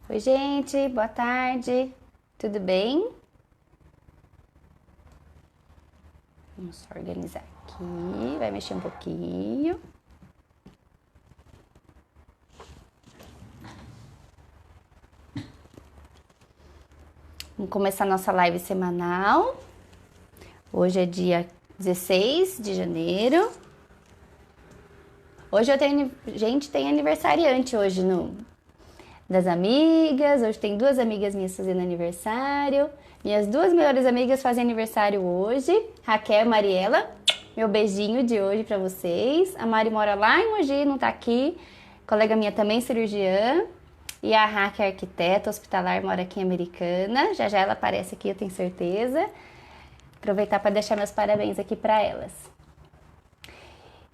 Oi, gente, boa tarde. Tudo bem? Vamos só organizar aqui. Vai mexer um pouquinho. Vamos começar nossa live semanal. Hoje é dia 16 de janeiro. Hoje eu tenho, gente, tem aniversariante hoje das amigas. Hoje tem duas amigas minhas fazendo aniversário. Minhas duas melhores amigas fazem aniversário hoje. Raquel e Mariela. Meu beijinho de hoje pra vocês. A Mari mora lá em Mogi, não tá aqui. Colega minha também cirurgiã. E a Raquel é arquiteta hospitalar, mora aqui em Americana. Já já ela aparece aqui, eu tenho certeza. Aproveitar para deixar meus parabéns aqui para elas.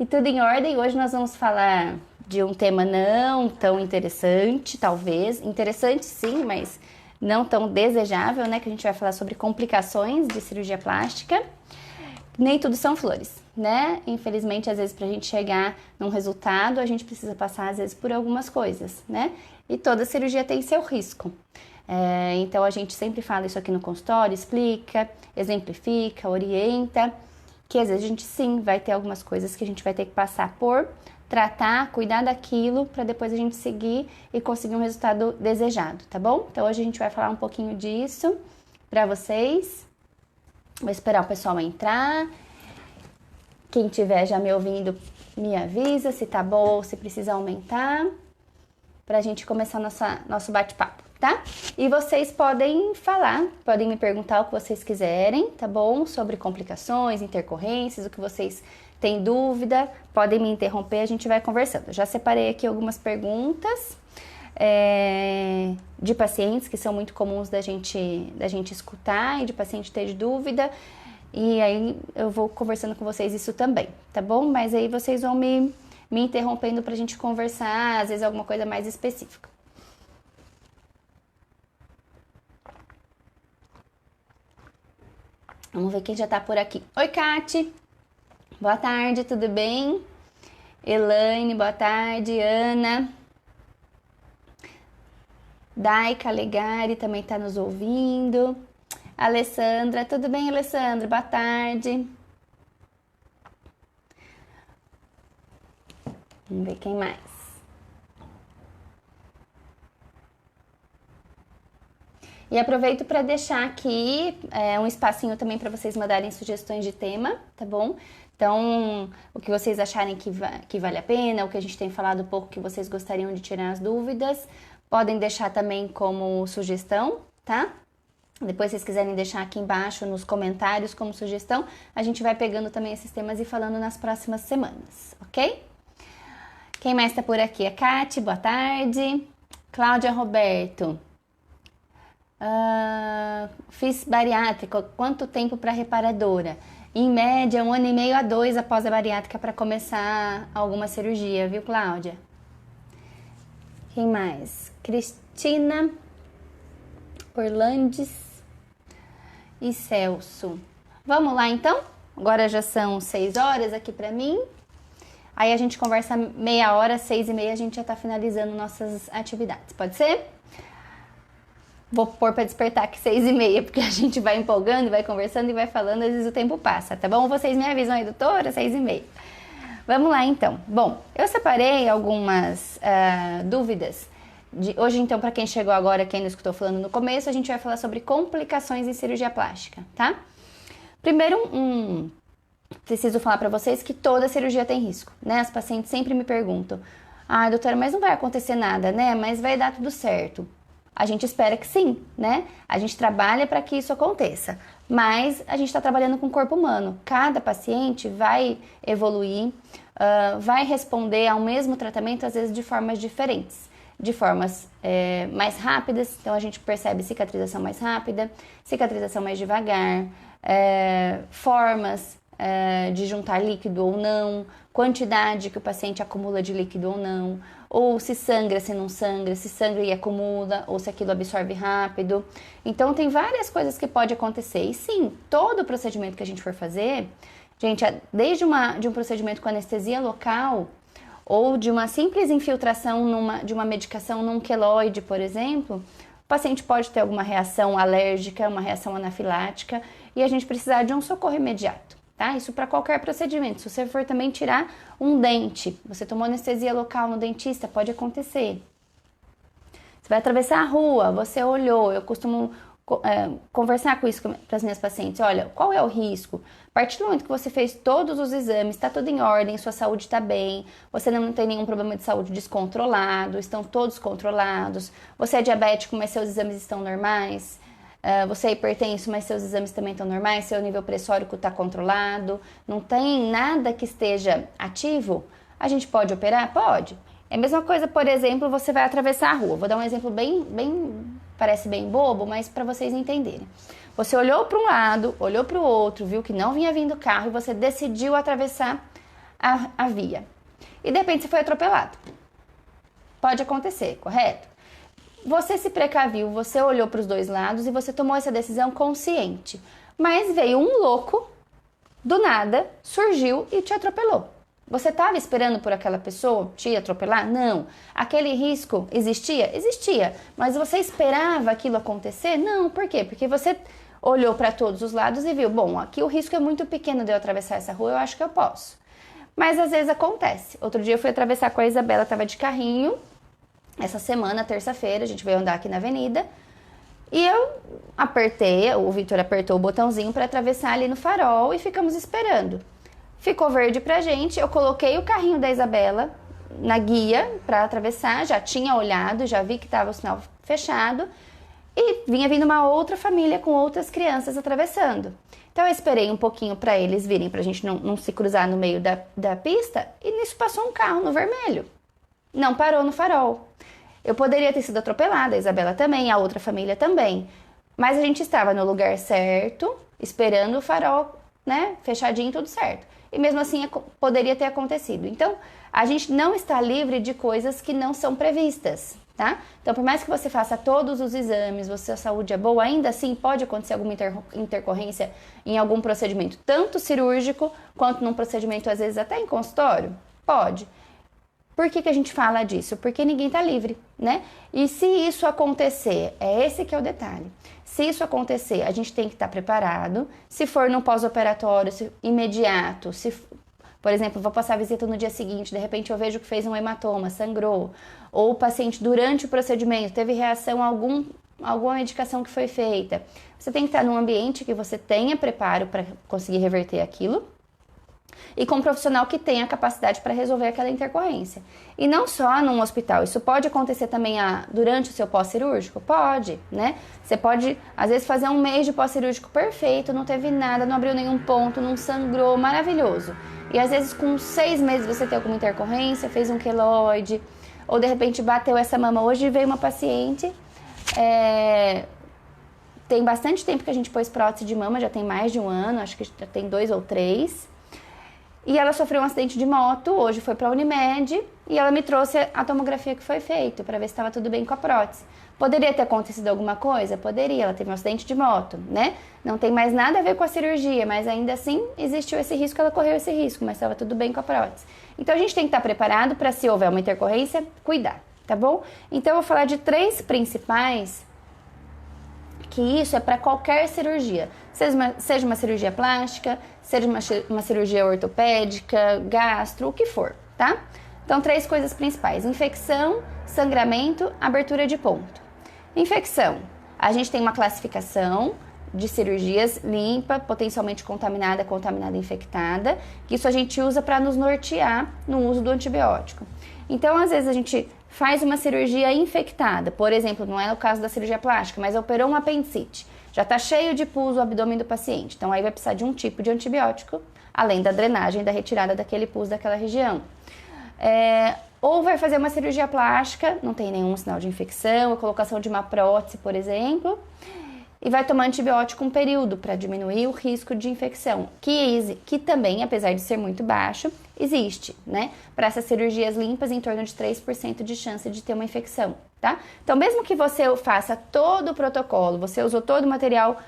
E tudo em ordem, hoje nós vamos falar de um tema não tão interessante, talvez. Interessante sim, mas não tão desejável, né? Que a gente vai falar sobre complicações de cirurgia plástica. Nem tudo são flores, né? Infelizmente, às vezes, pra gente chegar num resultado, a gente precisa passar, às vezes, por algumas coisas, né? E toda cirurgia tem seu risco. Então, a gente sempre fala isso aqui no consultório, explica, exemplifica, orienta, que às vezes a gente sim vai ter algumas coisas que a gente vai ter que passar por, tratar, cuidar daquilo, para depois a gente seguir e conseguir um resultado desejado, tá bom? Então, hoje a gente vai falar um pouquinho disso pra vocês. Vou esperar o pessoal entrar. Quem tiver já me ouvindo, me avisa se tá bom ou se precisa aumentar, pra gente começar nosso bate-papo, tá? E vocês podem falar, podem me perguntar o que vocês quiserem, tá bom? Sobre complicações, intercorrências, o que vocês têm dúvida, podem me interromper, a gente vai conversando. Já separei aqui algumas perguntas de pacientes que são muito comuns da gente escutar e de paciente ter dúvida. E aí eu vou conversando com vocês isso também, tá bom? Mas aí vocês vão me interrompendo pra gente conversar, às vezes alguma coisa mais específica. Vamos ver quem já tá por aqui. Oi, Kati. Boa tarde, tudo bem? Elaine, boa tarde. Ana. Dai Calegari também tá nos ouvindo. Alessandra, tudo bem, Alessandra? Boa tarde. Vamos ver quem mais. E aproveito para deixar aqui um espacinho também para vocês mandarem sugestões de tema, tá bom? Então, o que vocês acharem que vale a pena, o que a gente tem falado pouco que vocês gostariam de tirar as dúvidas, podem deixar também como sugestão, tá? Depois, se vocês quiserem deixar aqui embaixo nos comentários como sugestão, a gente vai pegando também esses temas e falando nas próximas semanas, ok? Quem mais tá por aqui? A Kati, boa tarde. Cláudia Roberto. Fiz bariátrica, quanto tempo para reparadora? Em média, 1 ano e meio a 2 após a bariátrica para começar alguma cirurgia, viu, Cláudia? Quem mais? Cristina, Orlandes e Celso. Vamos lá, então? Agora já são 6 horas aqui para mim. Aí a gente conversa meia hora, 6h30, a gente já tá finalizando nossas atividades. Pode ser? Vou pôr para despertar aqui 6h30, porque a gente vai empolgando, vai conversando e vai falando, às vezes o tempo passa, tá bom? Vocês me avisam aí, doutora, 6h30. Vamos lá, então. Bom, eu separei algumas dúvidas. Hoje, então, para quem chegou agora, quem não escutou falando no começo, a gente vai falar sobre complicações em cirurgia plástica, tá? Primeiro, preciso falar para vocês que toda cirurgia tem risco, né? As pacientes sempre me perguntam, doutora, mas não vai acontecer nada, né? Mas vai dar tudo certo. A gente espera que sim, né? A gente trabalha para que isso aconteça, mas a gente está trabalhando com o corpo humano. Cada paciente vai evoluir, vai responder ao mesmo tratamento, às vezes de formas diferentes, de formas mais rápidas. Então a gente percebe cicatrização mais rápida, cicatrização mais devagar, formas de juntar líquido ou não, quantidade que o paciente acumula de líquido ou não, ou se sangra, se não sangra, se sangra e acumula, ou se aquilo absorve rápido. Então tem várias coisas que pode acontecer. E sim, todo procedimento que a gente for fazer, gente, desde de um procedimento com anestesia local, ou de uma simples infiltração de uma medicação num queloide, por exemplo, o paciente pode ter alguma reação alérgica, uma reação anafilática e a gente precisar de um socorro imediato, tá? Isso para qualquer procedimento. Se você for também tirar um dente, você tomou anestesia local no dentista, pode acontecer. Você vai atravessar a rua, você olhou, eu costumo conversar com isso para as minhas pacientes. Olha, qual é o risco? A partir do momento que você fez todos os exames, está tudo em ordem, sua saúde está bem, você não tem nenhum problema de saúde descontrolado, estão todos controlados, você é diabético, mas seus exames estão normais, você é hipertenso, mas seus exames também estão normais, seu nível pressórico está controlado, não tem nada que esteja ativo, a gente pode operar? Pode. É a mesma coisa, por exemplo, você vai atravessar a rua. Vou dar um exemplo parece bem bobo, mas para vocês entenderem. Você olhou para um lado, olhou para o outro, viu que não vinha vindo carro e você decidiu atravessar a via. E de repente você foi atropelado. Pode acontecer, correto? Você se precaviu, você olhou para os dois lados e você tomou essa decisão consciente. Mas veio um louco, do nada, surgiu e te atropelou. Você estava esperando por aquela pessoa te atropelar? Não. Aquele risco existia? Existia. Mas você esperava aquilo acontecer? Não. Por quê? Porque você olhou para todos os lados e viu, bom, aqui o risco é muito pequeno de eu atravessar essa rua, eu acho que eu posso. Mas às vezes acontece. Outro dia eu fui atravessar com a Isabela, estava de carrinho. Essa semana, terça-feira, a gente veio andar aqui na avenida. E eu apertei, o Vitor apertou o botãozinho para atravessar ali no farol e ficamos esperando. Ficou verde pra gente, eu coloquei o carrinho da Isabela na guia para atravessar, já tinha olhado, já vi que estava o sinal fechado e vinha vindo uma outra família com outras crianças atravessando. Então eu esperei um pouquinho para eles virem, pra gente não se cruzar no meio da pista e nisso passou um carro no vermelho. Não parou no farol. Eu poderia ter sido atropelada, a Isabela também, a outra família também. Mas a gente estava no lugar certo, esperando o farol, né, fechadinho, tudo certo. E mesmo assim poderia ter acontecido. Então, a gente não está livre de coisas que não são previstas, tá? Então, por mais que você faça todos os exames, sua saúde é boa, ainda assim pode acontecer alguma intercorrência em algum procedimento, tanto cirúrgico quanto num procedimento, às vezes, até em consultório? Pode. Por que a gente fala disso? Porque ninguém está livre, né? E se isso acontecer, é esse que é o detalhe. Se isso acontecer, a gente tem que estar preparado. Se for no pós-operatório, imediato, por exemplo, vou passar a visita no dia seguinte, de repente eu vejo que fez um hematoma, sangrou, ou o paciente durante o procedimento teve reação a alguma medicação que foi feita. Você tem que estar num ambiente que você tenha preparo para conseguir reverter aquilo, e com um profissional que tenha capacidade para resolver aquela intercorrência. E não só num hospital, isso pode acontecer também durante o seu pós-cirúrgico? Pode, né? Você pode, às vezes, fazer um mês de pós-cirúrgico perfeito, não teve nada, não abriu nenhum ponto, não sangrou, maravilhoso. E às vezes, com 6 meses, você tem alguma intercorrência, fez um queloide, ou de repente bateu essa mama. Hoje veio uma paciente, tem bastante tempo que a gente pôs prótese de mama, já tem mais de 1 ano, acho que já tem 2 ou 3. E ela sofreu um acidente de moto, hoje foi para a Unimed e ela me trouxe a tomografia que foi feita para ver se estava tudo bem com a prótese. Poderia ter acontecido alguma coisa? Poderia, ela teve um acidente de moto, né? Não tem mais nada a ver com a cirurgia, mas ainda assim existiu esse risco, ela correu esse risco, mas estava tudo bem com a prótese. Então a gente tem que estar preparado para, se houver uma intercorrência, cuidar, tá bom? Então eu vou falar de 3 principais, que isso é para qualquer cirurgia, seja uma cirurgia plástica, seja uma cirurgia ortopédica, gastro, o que for, tá? Então, 3 coisas principais: infecção, sangramento, abertura de ponto. Infecção, a gente tem uma classificação de cirurgias: limpa, potencialmente contaminada, contaminada, infectada, que isso a gente usa para nos nortear no uso do antibiótico. Então, às vezes a gente faz uma cirurgia infectada, por exemplo, não é o caso da cirurgia plástica, mas operou um apendicite, já está cheio de pus o abdômen do paciente, então aí vai precisar de um tipo de antibiótico, além da drenagem, da retirada daquele pus daquela região. Ou vai fazer uma cirurgia plástica, não tem nenhum sinal de infecção, a colocação de uma prótese, por exemplo, e vai tomar antibiótico um período para diminuir o risco de infecção, que também, apesar de ser muito baixo, existe, né? Para essas cirurgias limpas, em torno de 3% de chance de ter uma infecção, tá? Então, mesmo que você faça todo o protocolo, você usou todo o material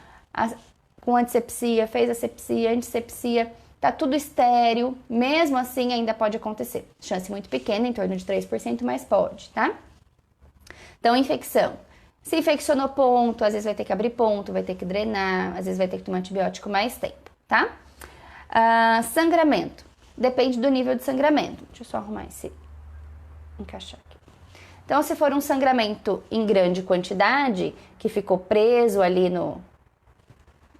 com antisepsia, fez asepsia, antissepsia, tá tudo estéril, mesmo assim ainda pode acontecer. Chance muito pequena, em torno de 3%, mas pode, tá? Então, infecção. Se infeccionou ponto, às vezes vai ter que abrir ponto, vai ter que drenar, às vezes vai ter que tomar antibiótico mais tempo, tá? Sangramento. Depende do nível de sangramento. Deixa eu só arrumar esse... encaixar aqui. Então, se for um sangramento em grande quantidade, que ficou preso ali no...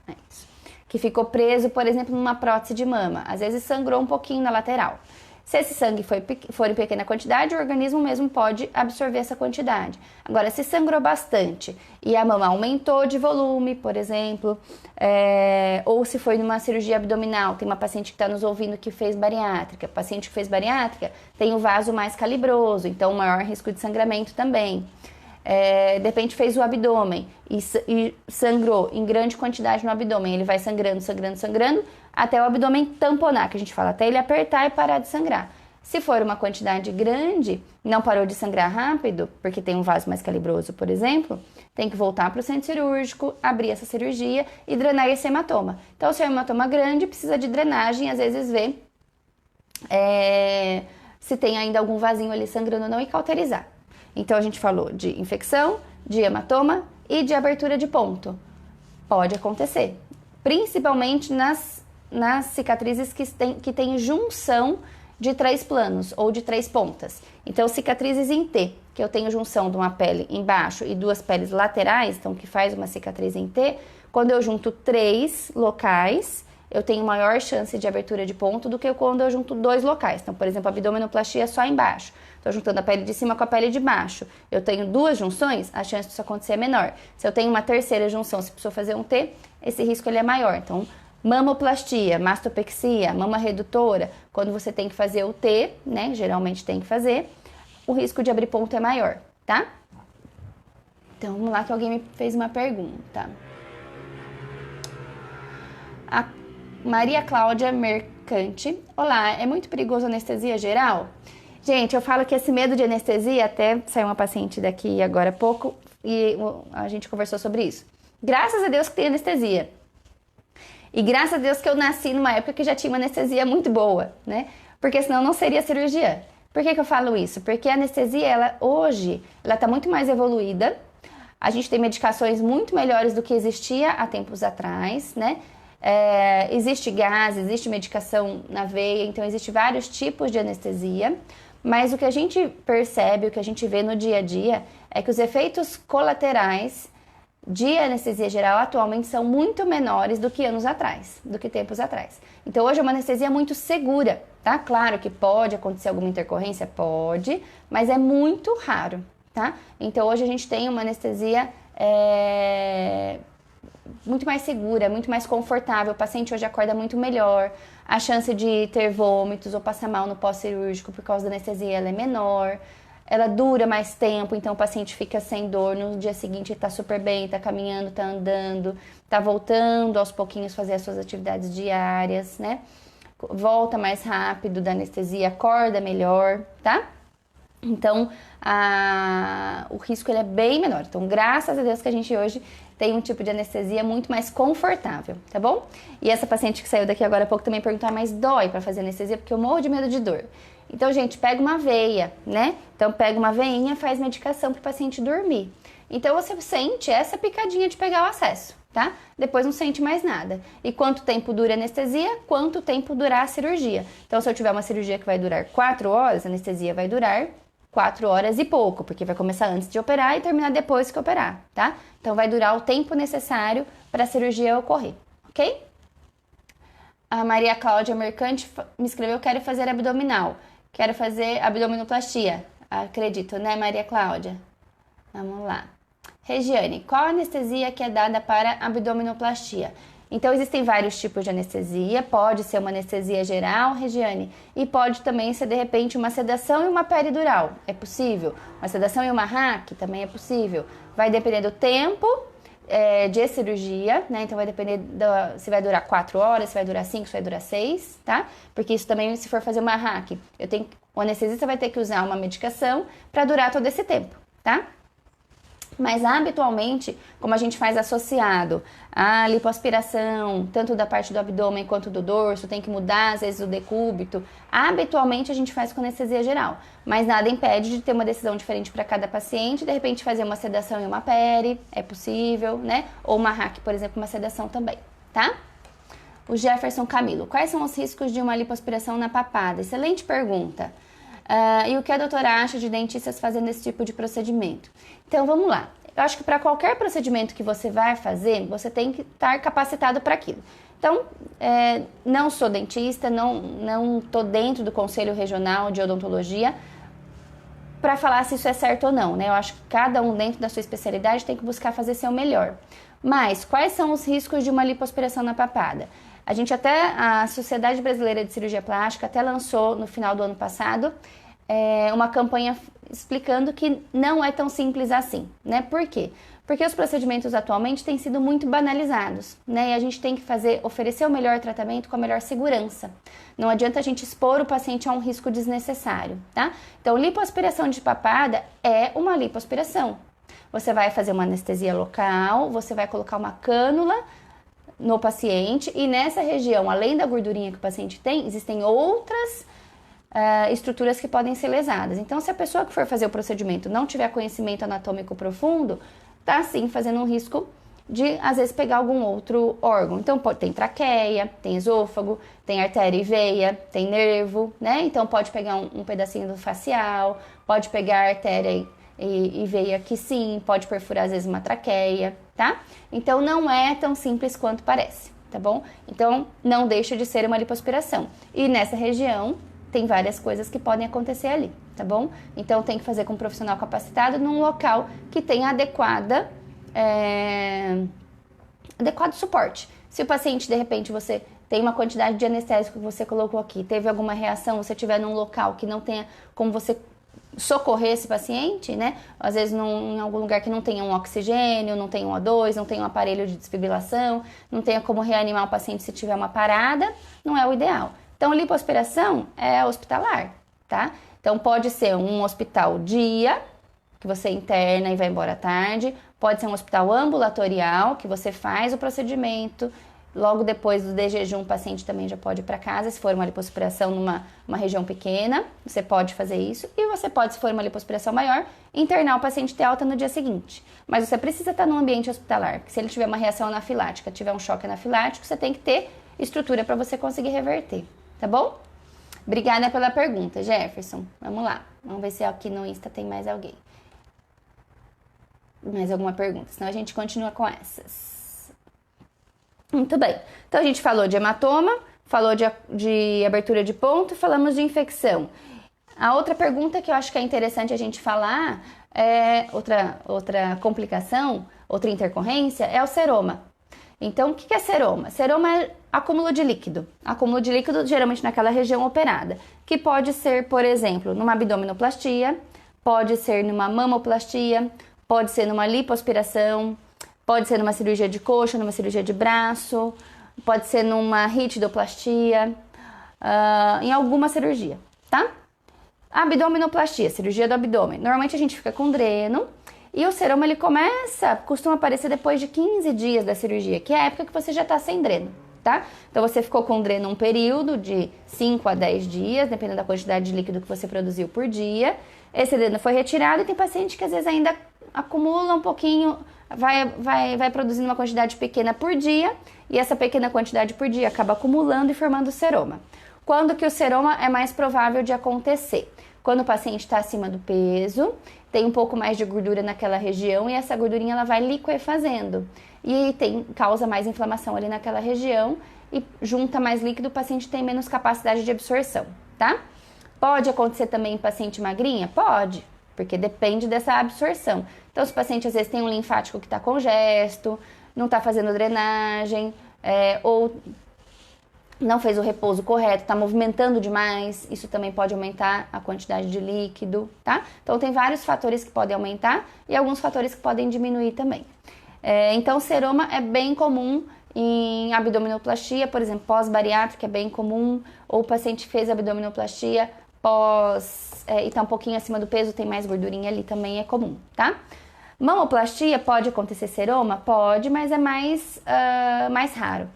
é isso. Que ficou preso, por exemplo, numa prótese de mama. Às vezes sangrou um pouquinho na lateral. Se esse sangue for em pequena quantidade, o organismo mesmo pode absorver essa quantidade. Agora, se sangrou bastante e a mama aumentou de volume, por exemplo, ou se foi numa cirurgia abdominal, tem uma paciente que está nos ouvindo que fez bariátrica. Paciente que fez bariátrica tem o vaso mais calibroso, então maior risco de sangramento também. De repente fez o abdômen e sangrou em grande quantidade no abdômen, ele vai sangrando, sangrando, sangrando, até o abdômen tamponar, que a gente fala, até ele apertar e parar de sangrar. Se for uma quantidade grande, não parou de sangrar rápido, porque tem um vaso mais calibroso, por exemplo, tem que voltar para o centro cirúrgico, abrir essa cirurgia e drenar esse hematoma. Então, se é um hematoma grande, precisa de drenagem, às vezes ver se tem ainda algum vasinho ali sangrando ou não e cauterizar. Então, a gente falou de infecção, de hematoma e de abertura de ponto. Pode acontecer, principalmente nas cicatrizes que tem junção de 3 planos ou de 3 pontas. Então, cicatrizes em T, que eu tenho junção de uma pele embaixo e 2 peles laterais, então que faz uma cicatriz em T, quando eu junto 3 locais, eu tenho maior chance de abertura de ponto do que quando eu junto 2 locais. Então, por exemplo, a abdominoplastia é só embaixo. Estou juntando a pele de cima com a pele de baixo. Eu tenho 2 junções, a chance disso acontecer é menor. Se eu tenho uma terceira junção, se precisou fazer um T, esse risco ele é maior. Então, mamoplastia, mastopexia, mama redutora, quando você tem que fazer o T, né, geralmente tem que fazer, o risco de abrir ponto é maior, tá? Então, vamos lá que alguém me fez uma pergunta. A Maria Cláudia Mercante. Olá, é muito perigoso anestesia geral? Gente, eu falo que esse medo de anestesia, até saiu uma paciente daqui agora há pouco e a gente conversou sobre isso. Graças a Deus que tem anestesia. E graças a Deus que eu nasci numa época que já tinha uma anestesia muito boa, né? Porque senão não seria cirurgia. Por que eu falo isso? Porque a anestesia, hoje, ela tá muito mais evoluída. A gente tem medicações muito melhores do que existia há tempos atrás, né? Existe gás, existe medicação na veia, então existe vários tipos de anestesia. Mas o que a gente percebe, o que a gente vê no dia a dia, é que os efeitos colaterais de anestesia geral atualmente são muito menores do que anos atrás, do que tempos atrás. Então hoje é uma anestesia muito segura, tá? Claro que pode acontecer alguma intercorrência, pode, mas é muito raro, tá? Então hoje a gente tem uma anestesia muito mais segura, muito mais confortável, o paciente hoje acorda muito melhor, a chance de ter vômitos ou passar mal no pós-cirúrgico por causa da anestesia ela é menor, ela dura mais tempo, então o paciente fica sem dor, no dia seguinte tá super bem, tá caminhando, tá andando, tá voltando aos pouquinhos fazer as suas atividades diárias, né? Volta mais rápido da anestesia, acorda melhor, tá? Então, o risco ele é bem menor. Então, graças a Deus que a gente hoje tem um tipo de anestesia muito mais confortável, tá bom? E essa paciente que saiu daqui agora há pouco também perguntou, mas dói para fazer anestesia? Porque eu morro de medo de dor. Então, gente, pega uma veia, né? Então, pega uma veinha, faz medicação para o paciente dormir. Então, você sente essa picadinha de pegar o acesso, tá? Depois não sente mais nada. E quanto tempo dura a anestesia? Quanto tempo durar a cirurgia? Então, se eu tiver uma cirurgia que vai durar 4 horas, a anestesia vai durar 4 horas e pouco, porque vai começar antes de operar e terminar depois que operar, tá? Então, vai durar o tempo necessário para a cirurgia ocorrer, ok? A Maria Cláudia Mercante me escreveu, quero fazer abdominal, quero fazer abdominoplastia, acredito, né, Maria Cláudia? Vamos lá. Regiane, qual anestesia que é dada para abdominoplastia? Então, existem vários tipos de anestesia, pode ser uma anestesia geral, Regiane, e pode também ser, de repente, uma sedação e uma peridural, é possível. Uma sedação e uma RAC também é possível. Vai depender do tempo de cirurgia, né? Então, vai depender se vai durar 4 horas, se vai durar 5, se vai durar 6, tá? Porque isso também, se for fazer uma RAC, o anestesista vai ter que usar uma medicação para durar todo esse tempo, tá? Mas habitualmente, como a gente faz associado à lipoaspiração, tanto da parte do abdômen quanto do dorso, tem que mudar às vezes o decúbito, habitualmente a gente faz com anestesia geral. Mas nada impede de ter uma decisão diferente para cada paciente, de repente fazer uma sedação e uma peri, é possível, né? Ou uma RAC, por exemplo, uma sedação também, tá? O Jefferson Camilo, quais são os riscos de uma lipoaspiração na papada? Excelente pergunta. E o que a doutora acha de dentistas fazendo esse tipo de procedimento? Então, vamos lá. Eu acho que para qualquer procedimento que você vai fazer, você tem que estar capacitado para aquilo. Então, não sou dentista, não estou dentro do Conselho Regional de Odontologia para falar se isso é certo ou não, né? Eu acho que cada um dentro da sua especialidade tem que buscar fazer seu melhor. Mas, quais são os riscos de uma lipoaspiração na papada? A Sociedade Brasileira de Cirurgia Plástica até lançou no final do ano passado uma campanha explicando que não é tão simples assim, né? Por quê? Porque os procedimentos atualmente têm sido muito banalizados, né? E a gente tem que oferecer o melhor tratamento com a melhor segurança. Não adianta a gente expor o paciente a um risco desnecessário, tá? Então, lipoaspiração de papada é uma lipoaspiração. Você vai fazer uma anestesia local, você vai colocar uma cânula no paciente e nessa região, além da gordurinha que o paciente tem, existem outras estruturas que podem ser lesadas. Então, se a pessoa que for fazer o procedimento não tiver conhecimento anatômico profundo, tá sim fazendo um risco de, às vezes, pegar algum outro órgão. Então, tem traqueia, tem esôfago, tem artéria e veia, tem nervo, né? Então, pode pegar um pedacinho do facial, pode pegar artéria e veia que sim, pode perfurar, às vezes, uma traqueia, tá? Então, não é tão simples quanto parece, tá bom? Então, não deixa de ser uma lipoaspiração. E nessa região, tem várias coisas que podem acontecer ali, tá bom? Então, tem que fazer com um profissional capacitado num local que tenha adequado suporte. Se o paciente, de repente, você tem uma quantidade de anestésico que você colocou aqui, teve alguma reação, você estiver num local que não tenha como você socorrer esse paciente, né? Às vezes em algum lugar que não tenha um oxigênio, não tenha um O2, não tenha um aparelho de desfibrilação, não tenha como reanimar o paciente se tiver uma parada, não é o ideal. Então, lipoaspiração é hospitalar, tá? Então, pode ser um hospital dia, que você interna e vai embora à tarde. Pode ser um hospital ambulatorial, que você faz o procedimento. Logo depois do jejum, o paciente também já pode ir para casa. Se for uma lipoaspiração numa região pequena, você pode fazer isso. E você pode, se for uma lipoaspiração maior, internar o paciente e ter alta no dia seguinte. Mas você precisa estar num ambiente hospitalar, porque se ele tiver uma reação anafilática, tiver um choque anafilático, você tem que ter estrutura para você conseguir reverter. Tá bom? Obrigada pela pergunta, Jefferson. Vamos lá. Vamos ver se aqui no Insta tem mais alguém. Mais alguma pergunta? Senão a gente continua com essas. Muito bem. Então a gente falou de hematoma, falou de abertura de ponto, falamos de infecção. A outra pergunta que eu acho que é interessante a gente falar é outra complicação, outra intercorrência, é o seroma. Então, o que é seroma? Seroma é acúmulo de líquido. Acúmulo de líquido geralmente naquela região operada, que pode ser, por exemplo, numa abdominoplastia, pode ser numa mamoplastia, pode ser numa lipoaspiração, pode ser numa cirurgia de coxa, numa cirurgia de braço, pode ser numa ritidoplastia, em alguma cirurgia, tá? Abdominoplastia, cirurgia do abdômen. Normalmente a gente fica com dreno e o seroma ele costuma aparecer depois de 15 dias da cirurgia, que é a época que você já está sem dreno, tá? Então você ficou com dreno um período de 5 a 10 dias, dependendo da quantidade de líquido que você produziu por dia. Esse dreno foi retirado e tem paciente que às vezes ainda acumula um pouquinho, vai produzindo uma quantidade pequena por dia e essa pequena quantidade por dia acaba acumulando e formando seroma. Quando que o seroma é mais provável de acontecer? Quando o paciente está acima do peso, tem um pouco mais de gordura naquela região e essa gordurinha ela vai liquefazendo e causa mais inflamação ali naquela região e junta mais líquido, o paciente tem menos capacidade de absorção, tá? Pode acontecer também em paciente magrinha? Pode, porque depende dessa absorção. Então, se o paciente às vezes tem um linfático que está congesto, não está fazendo drenagem, ou não fez o repouso correto, está movimentando demais, isso também pode aumentar a quantidade de líquido, tá? Então, tem vários fatores que podem aumentar e alguns fatores que podem diminuir também. Então, seroma é bem comum em abdominoplastia, por exemplo, pós-bariátrica é bem comum, ou o paciente fez e está um pouquinho acima do peso, tem mais gordurinha ali, também é comum, tá? Mamoplastia pode acontecer seroma? Pode, mas é mais raro.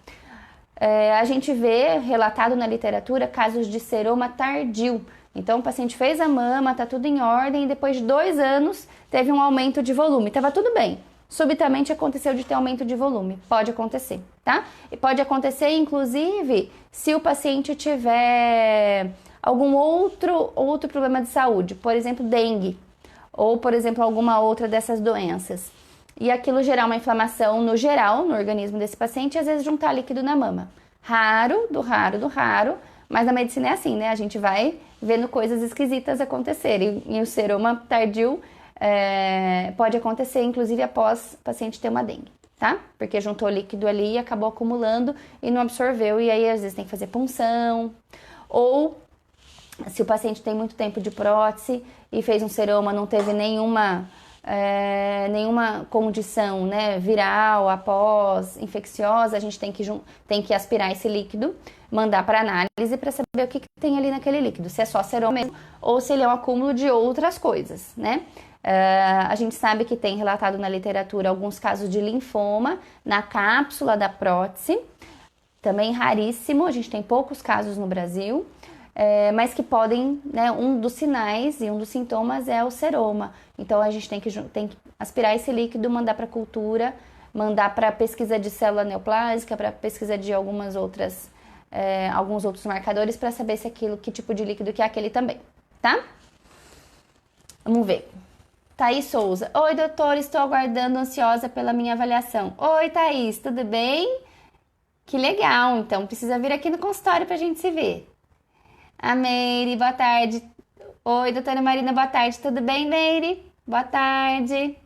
A gente vê relatado na literatura casos de seroma tardio. Então, o paciente fez a mama, tá tudo em ordem, e depois de 2 anos teve um aumento de volume. Tava tudo bem. Subitamente aconteceu de ter aumento de volume. Pode acontecer, tá? E pode acontecer, inclusive, se o paciente tiver algum outro problema de saúde, por exemplo, dengue, ou, por exemplo, alguma outra dessas doenças. E aquilo gerar uma inflamação no geral, no organismo desse paciente, e às vezes juntar líquido na mama. Raro, mas na medicina é assim, né? A gente vai vendo coisas esquisitas acontecerem. E o seroma tardio pode acontecer, inclusive, após o paciente ter uma dengue, tá? Porque juntou líquido ali e acabou acumulando e não absorveu, e aí às vezes tem que fazer punção. Ou, se o paciente tem muito tempo de prótese e fez um seroma, não teve nenhuma condição, né, viral após infecciosa, a gente tem que aspirar esse líquido, mandar para análise para saber o que tem ali naquele líquido, se é só seroma mesmo ou se ele é um acúmulo de outras coisas, né? A gente sabe que tem relatado na literatura alguns casos de linfoma na cápsula da prótese, também raríssimo, a gente tem poucos casos no Brasil. Mas que podem, né, um dos sinais e um dos sintomas é o seroma. Então a gente tem que aspirar esse líquido, mandar para cultura, mandar para pesquisa de célula neoplásica, para pesquisa de alguns outros marcadores para saber se que tipo de líquido que é aquele também, tá? Vamos ver. Thaís Souza. Oi, doutor, estou aguardando ansiosa pela minha avaliação. Oi, Thaís, tudo bem? Que legal, então precisa vir aqui no consultório para a gente se ver. A Meire, boa tarde. Oi, doutora Marina, boa tarde. Tudo bem, Meire? Boa tarde.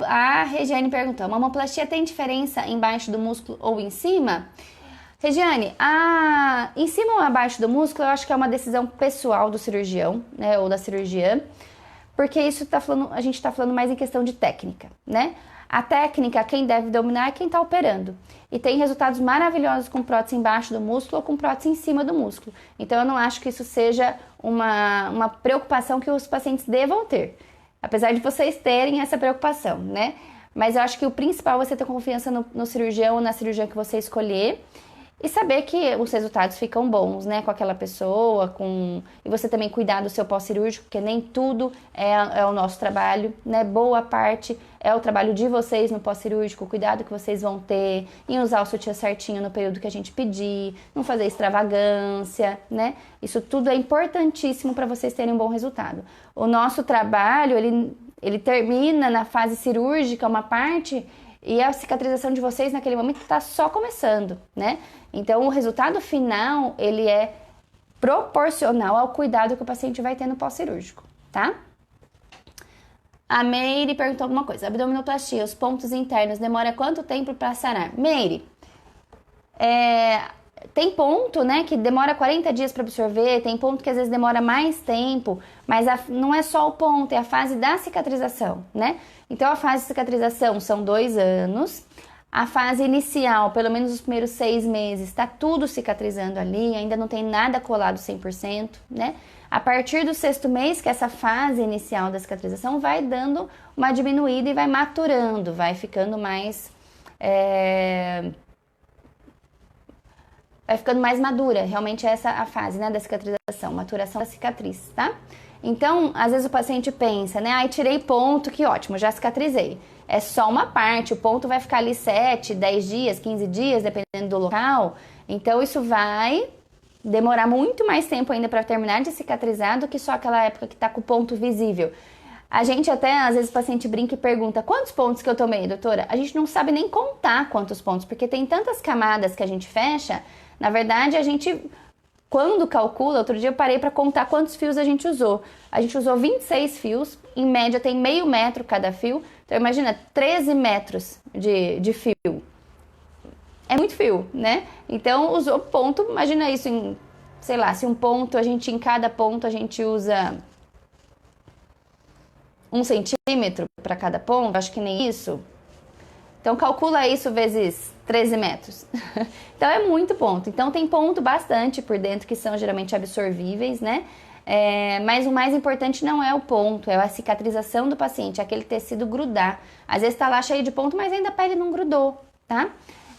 A Regiane perguntou, mamoplastia tem diferença embaixo do músculo ou em cima? Regiane, em cima ou abaixo do músculo, eu acho que é uma decisão pessoal do cirurgião, né, ou da cirurgiã, porque a gente está falando mais em questão de técnica, né? A técnica, quem deve dominar é quem está operando. E tem resultados maravilhosos com prótese embaixo do músculo ou com prótese em cima do músculo. Então, eu não acho que isso seja uma preocupação que os pacientes devam ter. Apesar de vocês terem essa preocupação, né? Mas eu acho que o principal é você ter confiança no cirurgião ou na cirurgiã que você escolher. E saber que os resultados ficam bons, né, com aquela pessoa, e você também cuidar do seu pós-cirúrgico, porque nem tudo é o nosso trabalho, né, boa parte é o trabalho de vocês no pós-cirúrgico, o cuidado que vocês vão ter em usar o sutiã certinho no período que a gente pedir, não fazer extravagância, né, isso tudo é importantíssimo para vocês terem um bom resultado. O nosso trabalho, ele termina na fase cirúrgica, uma parte, e a cicatrização de vocês naquele momento está só começando, né? Então, o resultado final, ele é proporcional ao cuidado que o paciente vai ter no pós-cirúrgico, tá? A Meire perguntou alguma coisa. Abdominoplastia, os pontos internos, demora quanto tempo para sarar? Meire, tem ponto, né, que demora 40 dias para absorver, tem ponto que às vezes demora mais tempo, mas não é só o ponto, é a fase da cicatrização, né? Então, a fase de cicatrização são 2 anos, a fase inicial, pelo menos os primeiros 6 meses, está tudo cicatrizando ali, ainda não tem nada colado 100%, né? A partir do 6º mês, que é essa fase inicial da cicatrização, vai dando uma diminuída e vai maturando, vai ficando mais... vai ficando mais madura, realmente é essa a fase, né, da cicatrização, maturação da cicatriz, tá? Então, às vezes o paciente pensa, né, tirei ponto, que ótimo, já cicatrizei. É só uma parte, o ponto vai ficar ali 7, 10 dias, 15 dias, dependendo do local. Então, isso vai demorar muito mais tempo ainda para terminar de cicatrizar do que só aquela época que tá com o ponto visível. A gente até, às vezes o paciente brinca e pergunta, quantos pontos que eu tomei, doutora? A gente não sabe nem contar quantos pontos, porque tem tantas camadas que a gente fecha. Na verdade, a gente, quando calcula, outro dia eu parei para contar quantos fios a gente usou. A gente usou 26 fios, em média tem meio metro cada fio. Então, imagina, 13 metros de fio. É muito fio, né? Então, usou ponto, imagina isso em, sei lá, se um ponto, em cada ponto a gente usa 1 centímetro para cada ponto, acho que nem isso. Então, calcula isso vezes 13 metros. Então, é muito ponto. Então, tem ponto bastante por dentro que são geralmente absorvíveis, né? Mas o mais importante não é o ponto, é a cicatrização do paciente, é aquele tecido grudar. Às vezes tá lá cheio de ponto, mas ainda a pele não grudou, tá?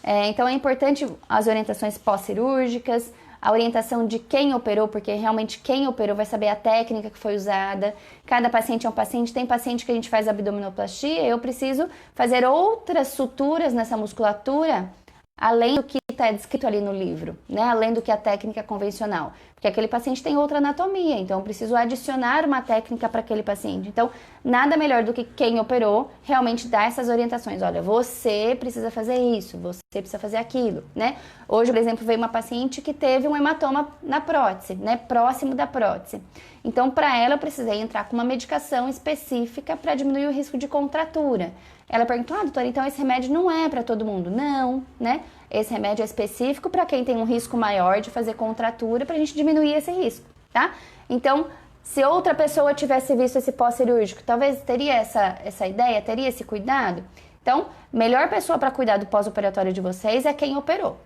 Então é importante as orientações pós-cirúrgicas, a orientação de quem operou, porque realmente quem operou vai saber a técnica que foi usada. Cada paciente é um paciente. Tem paciente que a gente faz abdominoplastia, eu preciso fazer outras suturas nessa musculatura, além do que está descrito ali no livro, né? Além do que a técnica convencional. Porque aquele paciente tem outra anatomia, então eu preciso adicionar uma técnica para aquele paciente. Então, nada melhor do que quem operou realmente dar essas orientações. Olha, você precisa fazer isso, você precisa fazer aquilo, né? Hoje, por exemplo, veio uma paciente que teve um hematoma na prótese, né? Próximo da prótese. Então, para ela, eu precisei entrar com uma medicação específica para diminuir o risco de contratura. Ela perguntou, doutora, então esse remédio não é para todo mundo? Não, né? Esse remédio é específico para quem tem um risco maior de fazer contratura, para a gente diminuir esse risco, tá? Então, se outra pessoa tivesse visto esse pós-cirúrgico, talvez teria essa ideia, teria esse cuidado? Então, melhor pessoa para cuidar do pós-operatório de vocês é quem operou.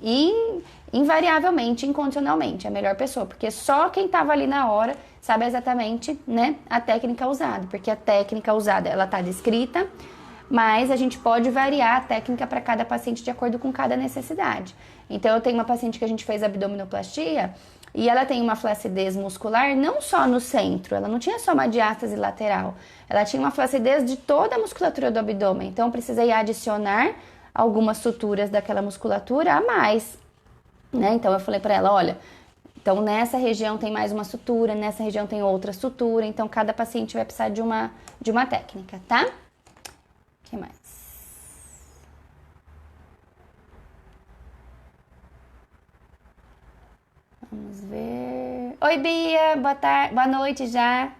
E, invariavelmente, incondicionalmente, é a melhor pessoa, porque só quem estava ali na hora sabe exatamente, né, a técnica usada, porque a técnica usada, ela está descrita, mas a gente pode variar a técnica para cada paciente de acordo com cada necessidade. Então, eu tenho uma paciente que a gente fez abdominoplastia e ela tem uma flacidez muscular não só no centro, ela não tinha só uma diástase lateral, ela tinha uma flacidez de toda a musculatura do abdômen. Então, eu precisei adicionar algumas suturas daquela musculatura a mais, né? Então, eu falei para ela, olha, então nessa região tem mais uma sutura, nessa região tem outra sutura, então cada paciente vai precisar de uma técnica, tá? O que mais? Vamos ver. Oi, Bia, boa noite já.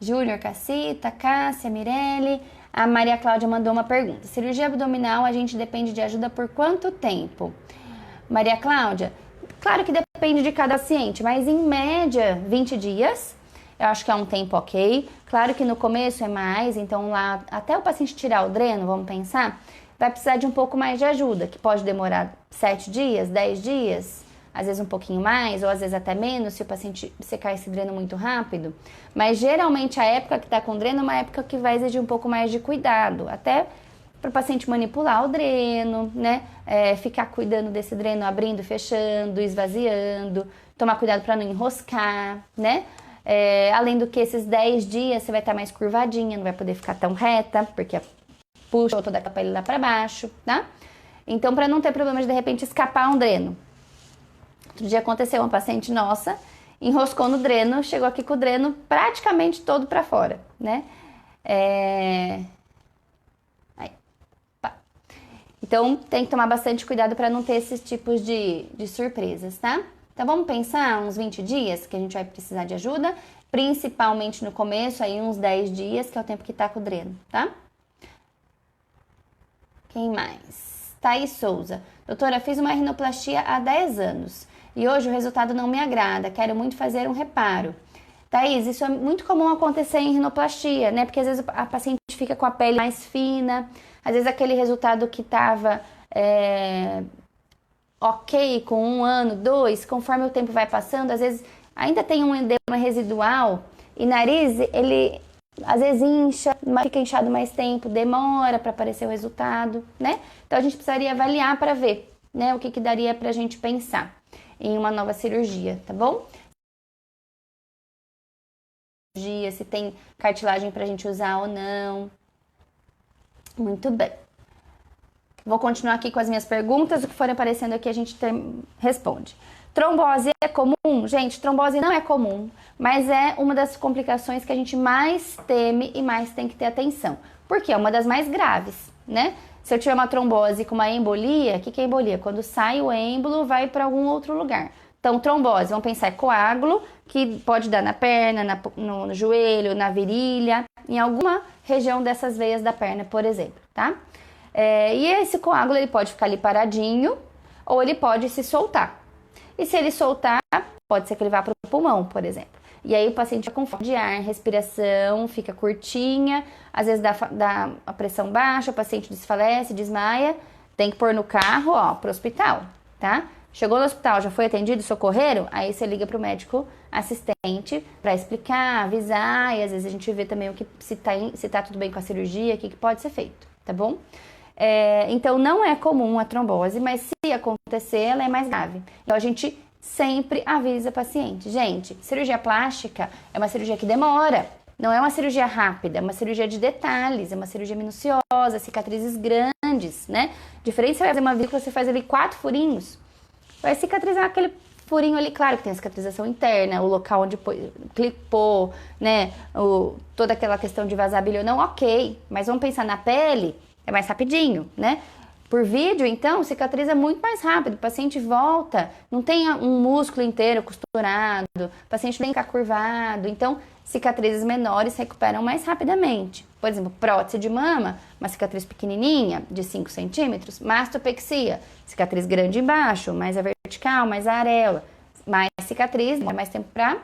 Júnior, Cacita, Cássia, Mirelle. A Maria Cláudia mandou uma pergunta. Cirurgia abdominal, a gente depende de ajuda por quanto tempo? Maria Cláudia, claro que depende de cada paciente, mas em média 20 dias. Eu acho que é um tempo ok. Claro que no começo é mais, então lá até o paciente tirar o dreno, vamos pensar, vai precisar de um pouco mais de ajuda, que pode demorar 7 dias, 10 dias, às vezes um pouquinho mais, ou às vezes até menos, se o paciente secar esse dreno muito rápido. Mas geralmente a época que está com dreno é uma época que vai exigir um pouco mais de cuidado, até para o paciente manipular o dreno, né? Ficar cuidando desse dreno, abrindo, fechando, esvaziando, tomar cuidado para não enroscar, né? Além do que esses 10 dias você vai estar mais curvadinha, não vai poder ficar tão reta, porque puxou toda a pele lá para baixo, tá? Então, para não ter problema de repente escapar um dreno. Outro dia aconteceu, uma paciente nossa enroscou no dreno, chegou aqui com o dreno praticamente todo para fora, né? Então, tem que tomar bastante cuidado para não ter esses tipos de surpresas, tá? Então, vamos pensar uns 20 dias que a gente vai precisar de ajuda, principalmente no começo, aí uns 10 dias, que é o tempo que tá com o dreno, tá? Quem mais? Thaís Souza. Doutora, fiz uma rinoplastia há 10 anos e hoje o resultado não me agrada, quero muito fazer um reparo. Thaís, isso é muito comum acontecer em rinoplastia, né? Porque às vezes a paciente fica com a pele mais fina, às vezes aquele resultado que estava ok com 1 ano, 2, conforme o tempo vai passando, às vezes ainda tem um edema residual e nariz, ele às vezes incha, fica inchado mais tempo, demora para aparecer o resultado, né? Então a gente precisaria avaliar para ver, né, o que daria pra gente pensar em uma nova cirurgia, tá bom? Se tem cartilagem pra gente usar ou não. Muito bem. Vou continuar aqui com as minhas perguntas, o que forem aparecendo aqui a gente responde. Trombose é comum? Gente, trombose não é comum, mas é uma das complicações que a gente mais teme e mais tem que ter atenção. Porque é uma das mais graves, né? Se eu tiver uma trombose com uma embolia, o que é embolia? Quando sai o êmbolo, vai para algum outro lugar. Então, trombose, vamos pensar, é coágulo, que pode dar na perna, no joelho, na virilha, em alguma região dessas veias da perna, por exemplo, tá? E esse coágulo, ele pode ficar ali paradinho, ou ele pode se soltar. E se ele soltar, pode ser que ele vá para o pulmão, por exemplo. E aí o paciente fica com falta de ar, respiração fica curtinha, às vezes dá a pressão baixa, o paciente desfalece, desmaia, tem que pôr no carro, ó, para o hospital, tá? Chegou no hospital, já foi atendido, socorreram, aí você liga para o médico assistente para explicar, avisar, e às vezes a gente vê também se tá tudo bem com a cirurgia, o que pode ser feito, tá bom? Então não é comum a trombose, mas se acontecer, ela é mais grave. Então a gente sempre avisa o paciente. Gente, cirurgia plástica é uma cirurgia que demora. Não é uma cirurgia rápida, é uma cirurgia de detalhes, é uma cirurgia minuciosa, cicatrizes grandes, né? Diferente se você vai fazer uma vícula, você faz ali 4 furinhos. Vai cicatrizar aquele furinho ali, claro que tem a cicatrização interna, o local onde clipou, né? Toda aquela questão de vazar bile ou não, ok. Mas vamos pensar na pele, é mais rapidinho, né? Por vídeo, então, cicatriza muito mais rápido. O paciente volta, não tem um músculo inteiro costurado, o paciente nem fica curvado. Então, cicatrizes menores se recuperam mais rapidamente. Por exemplo, prótese de mama, uma cicatriz pequenininha, de 5 centímetros. Mastopexia, cicatriz grande embaixo, mais a vertical, mais a areola. Mais cicatriz, mais tempo para